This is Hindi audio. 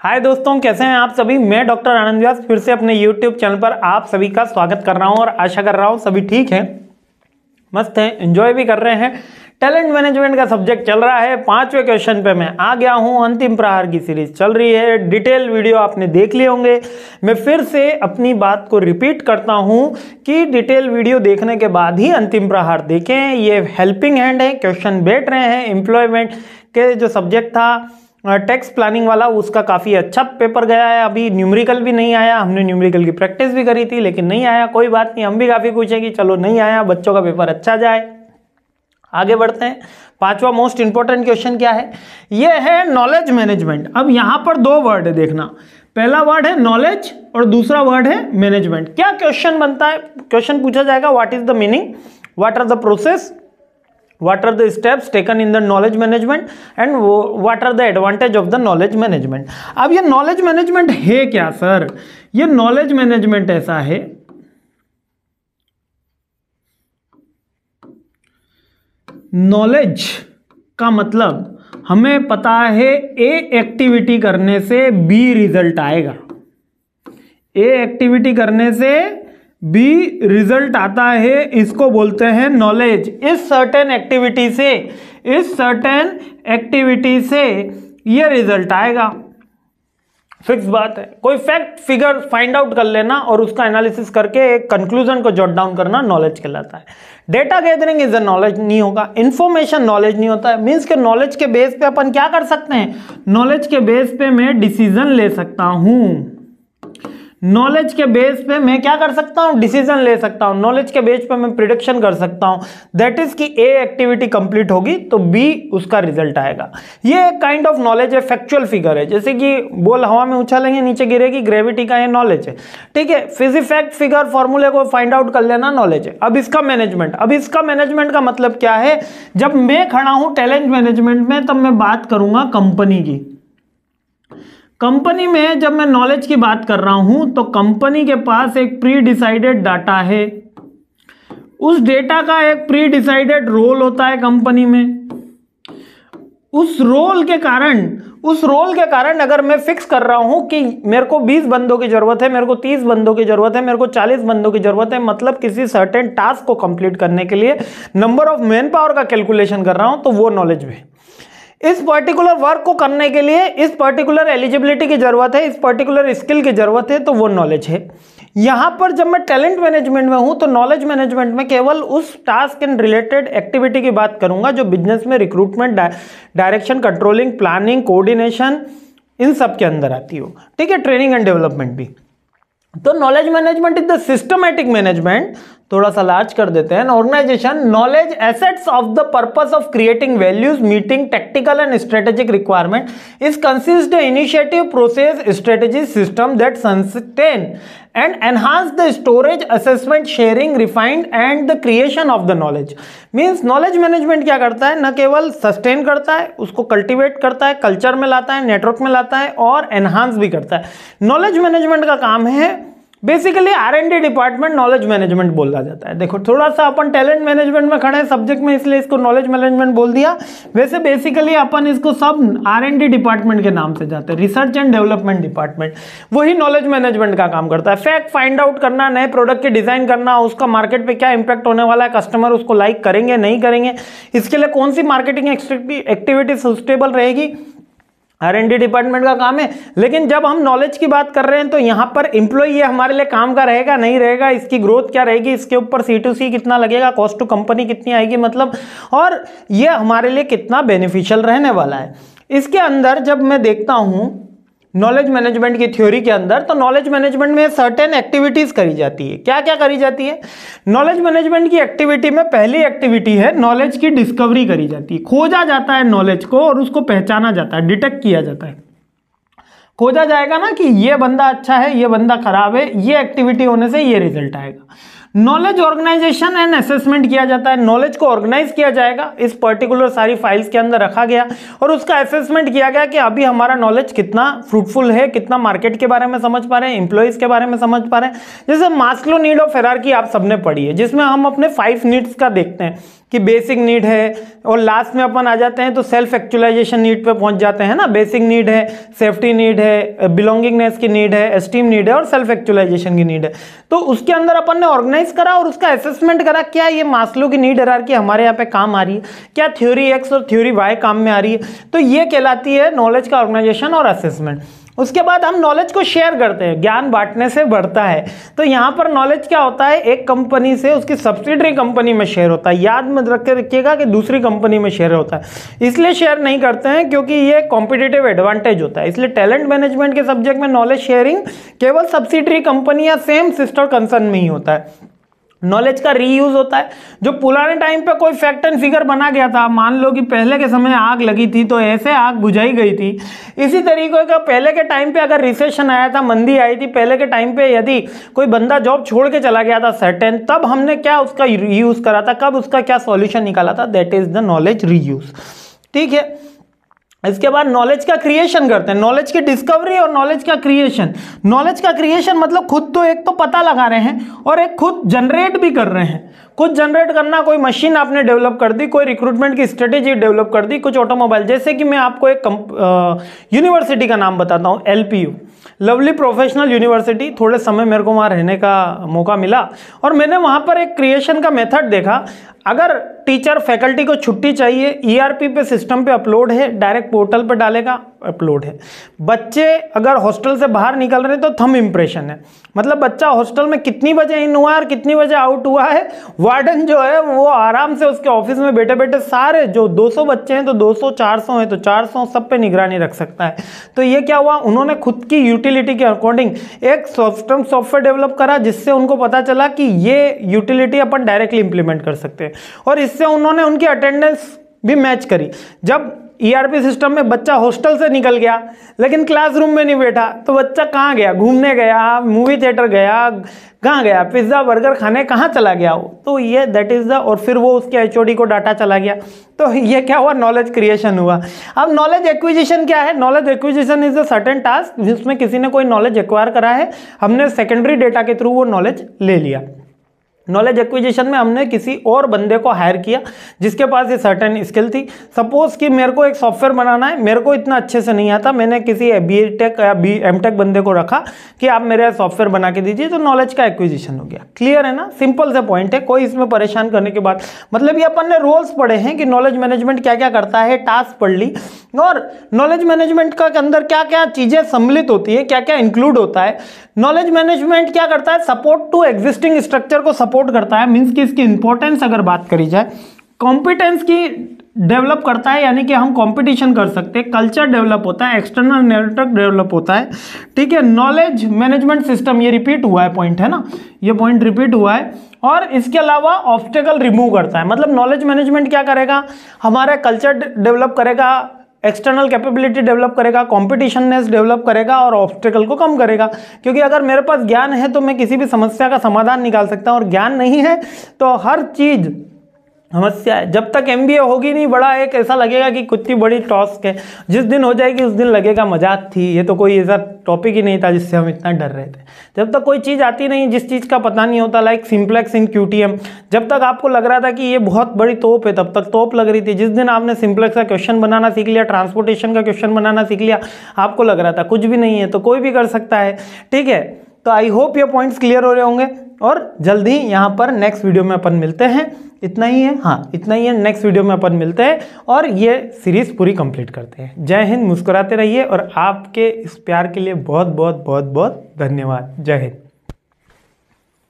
हाय दोस्तों, कैसे हैं आप सभी। मैं डॉक्टर आनंद व्यास फिर से अपने YouTube चैनल पर आप सभी का स्वागत कर रहा हूं और आशा कर रहा हूं सभी ठीक हैं, मस्त हैं, एंजॉय भी कर रहे हैं। टैलेंट मैनेजमेंट का सब्जेक्ट चल रहा है। 5वें क्वेश्चन पे मैं आ गया हूं। अंतिम प्रहार की सीरीज चल रही है। डिटेल वीडियो आपने देख लिए होंगे। मैं फिर से अपनी बात को रिपीट करता हूं कि डिटेल वीडियो देखने के बाद ही अंतिम प्रहार देखें। ये हेल्पिंग हैंड है, क्वेश्चन बैठ रहे हैं। एम्प्लॉयमेंट के जो सब्जेक्ट था टैक्स प्लानिंग वाला, उसका काफ़ी अच्छा पेपर गया है। अभी न्यूमेरिकल भी नहीं आया। हमने न्यूमेरिकल की प्रैक्टिस भी करी थी लेकिन नहीं आया। कोई बात नहीं, हम भी काफ़ी खुश हैं कि चलो नहीं आया, बच्चों का पेपर अच्छा जाए। आगे बढ़ते हैं। 5वां मोस्ट इंपॉर्टेंट क्वेश्चन क्या है? ये है नॉलेज मैनेजमेंट। अब यहाँ पर दो वर्ड है, देखना। पहला वर्ड है नॉलेज और दूसरा वर्ड है मैनेजमेंट। क्या क्वेश्चन बनता है? क्वेश्चन पूछा जाएगा what is the meaning, what are the process, what are the steps taken in the knowledge management and what are the advantage of the knowledge management। अब ये knowledge management है क्या सर? ये knowledge management ऐसा है, knowledge का मतलब हमें पता है A एक्टिविटी करने से B रिजल्ट आएगा। A एक्टिविटी करने से बी रिजल्ट आता है, इसको बोलते हैं नॉलेज। इस सर्टेन एक्टिविटी से ये रिजल्ट आएगा। फिक्स बात है। कोई फैक्ट फिगर फाइंड आउट कर लेना और उसका एनालिसिस करके एक कंक्लूजन को जॉट डाउन करना नॉलेज कहलाता है। Data gathering is a knowledge नहीं होगा। इंफॉर्मेशन नॉलेज नहीं होता है। मीन्स के नॉलेज के बेस पे अपन क्या कर सकते हैं? नॉलेज के बेस पे मैं डिसीजन ले सकता हूं। नॉलेज के बेस पे मैं क्या कर सकता हूं? डिसीजन ले सकता हूं। नॉलेज के बेस पे मैं प्रिडिक्शन कर सकता हूं। दैट इज कि ए एक्टिविटी कंप्लीट होगी तो बी उसका रिजल्ट आएगा। ये एक काइंड ऑफ नॉलेज है, फैक्चुअल फिगर है। जैसे कि बॉल हवा में उछालेंगे नीचे गिरेगी, ग्रेविटी का ये नॉलेज है। ठीक है, फिजिफैक्ट फिगर फॉर्मूले को फाइंड आउट कर लेना नॉलेज है। अब इसका मैनेजमेंट का मतलब क्या है? जब मैं खड़ा हूं टैलेंट मैनेजमेंट में तब मैं बात करूंगा कंपनी की। कंपनी में जब मैं नॉलेज की बात कर रहा हूं तो कंपनी के पास एक प्री डिसाइडेड डाटा है। उस डेटा का एक प्री डिसाइडेड रोल होता है कंपनी में। उस रोल के कारण अगर मैं फिक्स कर रहा हूं कि मेरे को 20 बंदों की जरूरत है, मेरे को 30 बंदों की जरूरत है, मेरे को 40 बंदों की जरूरत है, मतलब किसी सर्टेन टास्क को कंप्लीट करने के लिए नंबर ऑफ मैन पावर का कैलकुलेशन कर रहा हूं, तो वो नॉलेज है। इस पर्टिकुलर वर्क को करने के लिए इस पर्टिकुलर एलिजिबिलिटी की जरूरत है, इस पर्टिकुलर स्किल की जरूरत है, तो वो नॉलेज है। यहां पर जब मैं टैलेंट मैनेजमेंट में हूं तो नॉलेज मैनेजमेंट में केवल उस टास्क एंड रिलेटेड एक्टिविटी की बात करूंगा जो बिजनेस में recruitment, direction, controlling, planning, coordination in सब के अंदर आती हो। ठीक है, ट्रेनिंग एंड डेवलपमेंट भी। तो knowledge management is the systematic management, थोड़ा सा लार्ज कर देते हैं, organization knowledge assets of the purpose of creating values, meeting technical and strategic requirement is consist initiative, process, strategy, system that sustain and enhance the storage, assessment, sharing, refined and the creation of the knowledge. Means knowledge management क्या करता है? न केवल सस्टेन करता है, उसको कल्टिवेट करता है, कल्चर में लाता है, नेटवर्क में लाता है और एनहांस भी करता है। नॉलेज मैनेजमेंट का काम है basically R&D department knowledge management बोला जाता है। देखो, थोड़ा सा अपन टैलेंट मैनेजमेंट में खड़े हैं सब्जेक्ट में, इसलिए इसको नॉलेज मैनेजमेंट बोल दिया। वैसे बेसिकली अपन इसको सब R&D डिपार्टमेंट के नाम से जाते हैं, रिसर्च एंड डेवलपमेंट डिपार्टमेंट। वही नॉलेज मैनेजमेंट का काम करता है। फैक्ट फाइंड आउट करना, नए प्रोडक्ट की डिजाइन करना, उसका मार्केट पे क्या इंपैक्ट होने वाला है, कस्टमर उसको लाइक करेंगे नहीं करेंगे, इसके लिए कौन सी मार्केटिंग एक्टिविटी सस्टेनेबल रहेगी, R&D डिपार्टमेंट का काम है। लेकिन जब हम नॉलेज की बात कर रहे हैं तो यहाँ पर एम्प्लॉय ये हमारे लिए काम का रहेगा नहीं रहेगा, इसकी ग्रोथ क्या रहेगी, इसके ऊपर C2C कितना लगेगा, कॉस्ट टू कंपनी कितनी आएगी, मतलब, और ये हमारे लिए कितना बेनिफिशियल रहने वाला है। इसके अंदर जब मैं देखता हूँ नॉलेज मैनेजमेंट की थ्योरी के अंदर, तो नॉलेज मैनेजमेंट में सर्टेन एक्टिविटीज करी जाती है। क्या क्या करी जाती है? नॉलेज मैनेजमेंट की एक्टिविटी में पहली एक्टिविटी है नॉलेज की डिस्कवरी करी जाती है। खोजा जाता है नॉलेज को और उसको पहचाना जाता है, डिटेक्ट किया जाता है। खोजा जाएगा ना कि ये बंदा अच्छा है, ये बंदा खराब है, ये एक्टिविटी होने से ये रिजल्ट आएगा। नॉलेज ऑर्गेनाइजेशन एंड असेसमेंट किया जाता है। नॉलेज को ऑर्गेनाइज किया जाएगा, इस पर्टिकुलर सारी फाइल्स के अंदर रखा गया और उसका असेसमेंट किया गया कि अभी हमारा नॉलेज कितना फ्रूटफुल है, कितना मार्केट के बारे में समझ पा रहे हैं, एम्प्लॉइज के बारे में समझ पा रहे हैं। जैसे मास्लो नीड ऑफ हायरार्की आप सबने पढ़ी है, जिसमें हम अपने 5 नीड्स का देखते हैं कि बेसिक नीड है और लास्ट में अपन आ जाते हैं तो सेल्फ एक्चुअलाइजेशन नीड पे पहुंच जाते हैं ना। बेसिक नीड है, सेफ्टी नीड है, बिलोंगिंगनेस की नीड है, एस्टीम नीड है और सेल्फ एक्चुअलाइजेशन की नीड है। तो उसके अंदर अपन ने ऑर्गेनाइज करा और उसका असेसमेंट करा, क्या ये मास्लो की नीड हायरार्की हमारे यहाँ पे काम आ रही है, क्या थ्योरी एक्स और थ्योरी वाई काम में आ रही है। तो ये कहलाती है नॉलेज का ऑर्गेनाइजेशन और असेसमेंट। उसके बाद हम नॉलेज को शेयर करते हैं, ज्ञान बांटने से बढ़ता है। तो यहाँ पर नॉलेज क्या होता है, एक कंपनी से उसकी सब्सिडरी कंपनी में शेयर होता है। याद में रख के रखिएगा कि दूसरी कंपनी में शेयर होता है। इसलिए शेयर नहीं करते हैं क्योंकि ये कॉम्पिटिटिव एडवांटेज होता है। इसलिए टैलेंट मैनेजमेंट के सब्जेक्ट में नॉलेज शेयरिंग केवल सब्सिडरी कंपनी या सेम सिस्टर कंसर्न में ही होता है। नॉलेज का रीयूज होता है। जो पुराने टाइम पे कोई फैक्ट एंड फिगर बना गया था, मान लो कि पहले के समय आग लगी थी तो ऐसे आग बुझाई गई थी, इसी तरीके का पहले के टाइम पे अगर रिसेशन आया था, मंदी आई थी, पहले के टाइम पे यदि कोई बंदा जॉब छोड़ के चला गया था सर्टेन, तब हमने क्या उसका रीयूज करा था, कब उसका क्या सॉल्यूशन निकाला था, that is the knowledge reuse. ठीक है। इसके बाद नॉलेज का क्रिएशन करते हैं, नॉलेज की डिस्कवरी और नॉलेज का क्रिएशन। नॉलेज का क्रिएशन मतलब खुद तो एक तो पता लगा रहे हैं और एक खुद जनरेट भी कर रहे हैं। कुछ जनरेट करना, कोई मशीन आपने डेवलप कर दी, कोई रिक्रूटमेंट की स्ट्रेटेजी डेवलप कर दी, कुछ ऑटोमोबाइल। जैसे कि मैं आपको एक यूनिवर्सिटी का नाम बताता हूँ, LPU, लवली प्रोफेशनल यूनिवर्सिटी। थोड़े समय मेरे को वहाँ रहने का मौका मिला और मैंने वहाँ पर एक क्रिएशन का मेथड देखा। अगर टीचर फैकल्टी को छुट्टी चाहिए, ERP पे सिस्टम पे अपलोड है, डायरेक्ट पोर्टल पे डालेगा, अपलोड है। बच्चे अगर हॉस्टल से बाहर निकल रहे हैं तो थंब इम्प्रेशन है, मतलब बच्चा हॉस्टल में कितनी बजे इन हुआ और कितनी बजे आउट हुआ है। वार्डन जो है वो आराम से उसके ऑफिस में बैठे बैठे सारे जो 200 बच्चे हैं तो 200, 400 हैं तो 400, सब पे निगरानी रख सकता है। तो ये क्या हुआ, उन्होंने खुद की यूटिलिटी के अकॉर्डिंग एक सॉफ्टवेयर डेवलप करा जिससे उनको पता चला कि ये यूटिलिटी अपन डायरेक्टली इंप्लीमेंट कर सकते हैं और इससे उन्होंने उनकी अटेंडेंस भी मैच करी। जब ERP सिस्टम में बच्चा हॉस्टल से निकल गया लेकिन क्लासरूम में नहीं बैठा तो बच्चा कहाँ गया, घूमने गया, मूवी थिएटर गया, कहाँ गया, पिज्ज़ा बर्गर खाने कहाँ चला गया वो। तो ये दैट इज द, और फिर वो उसके HOD को डाटा चला गया। तो ये क्या हुआ, नॉलेज क्रिएशन हुआ। अब नॉलेज एक्विजिशन क्या है, knowledge acquisition is a certain task जिसमें किसी ने कोई नॉलेज एक्वायर करा है, हमने सेकेंडरी डेटा के थ्रू वो नॉलेज ले लिया। नॉलेज एक्विजिशन में हमने किसी और बंदे को हायर किया जिसके पास ये सर्टेन स्किल थी। सपोज कि मेरे को एक सॉफ्टवेयर बनाना है, मेरे को इतना अच्छे से नहीं आता, मैंने किसी BTech या MTech बंदे को रखा कि आप मेरे सॉफ्टवेयर बना के दीजिए, तो नॉलेज का एक्विजिशन हो गया। क्लियर है ना, सिंपल से पॉइंट है, कोई इसमें परेशान करने की बात। मतलब ये अपन ने रोल्स पढ़े हैं कि नॉलेज मैनेजमेंट क्या क्या करता है, टास्क पढ़ ली, और नॉलेज मैनेजमेंट का अंदर क्या क्या चीजें सम्मिलित होती है, क्या क्या इंक्लूड होता है। नॉलेज मैनेजमेंट क्या करता है, सपोर्ट टू एग्जिस्टिंग स्ट्रक्चर को सपोर्ट करता है, मींस कि इसकी इंपॉर्टेंस अगर बात करी जाए, कॉम्पिटेंस की डेवलप करता है, यानी कि हम कंपटीशन कर सकते हैं, कल्चर डेवलप होता है, एक्सटर्नल नेटवर्क डेवलप होता है। ठीक है, नॉलेज मैनेजमेंट सिस्टम, ये रिपीट हुआ है पॉइंट, है ना, ये पॉइंट रिपीट हुआ है। और इसके अलावा ऑब्स्टेकल रिमूव करता है, मतलब नॉलेज मैनेजमेंट क्या करेगा, हमारा कल्चर डेवलप करेगा, एक्सटर्नल कैपेबिलिटी डेवलप करेगा, कॉम्पिटिशननेस डेवलप करेगा और ऑब्स्टेकल को कम करेगा। क्योंकि अगर मेरे पास ज्ञान है तो मैं किसी भी समस्या का समाधान निकाल सकता हूं, और ज्ञान नहीं है तो हर चीज समस्या है। जब तक MBA होगी नहीं, बड़ा एक ऐसा लगेगा कि कितनी बड़ी टास्क है, जिस दिन हो जाएगी उस दिन लगेगा मजाक थी, ये तो कोई ऐसा टॉपिक ही नहीं था जिससे हम इतना डर रहे थे। जब तक कोई चीज़ आती नहीं, जिस चीज़ का पता नहीं होता, लाइक सिंप्लेक्स इन QTM, जब तक आपको लग रहा था कि ये बहुत बड़ी तोप है, तब तक तोप लग रही थी। जिस दिन आपने सिंप्लेक्स का क्वेश्चन बनाना सीख लिया, ट्रांसपोर्टेशन का क्वेश्चन बनाना सीख लिया, आपको लग रहा था कुछ भी नहीं है, तो कोई भी कर सकता है। ठीक है, तो आई होप ये पॉइंट्स क्लियर हो रहे होंगे, और जल्द ही यहाँ पर नेक्स्ट वीडियो में अपन मिलते हैं। इतना ही है, हाँ इतना ही है, नेक्स्ट वीडियो में अपन मिलते हैं और ये सीरीज पूरी कंप्लीट करते हैं। जय हिंद, मुस्कुराते रहिए, और आपके इस प्यार के लिए बहुत बहुत बहुत बहुत धन्यवाद। जय हिंद।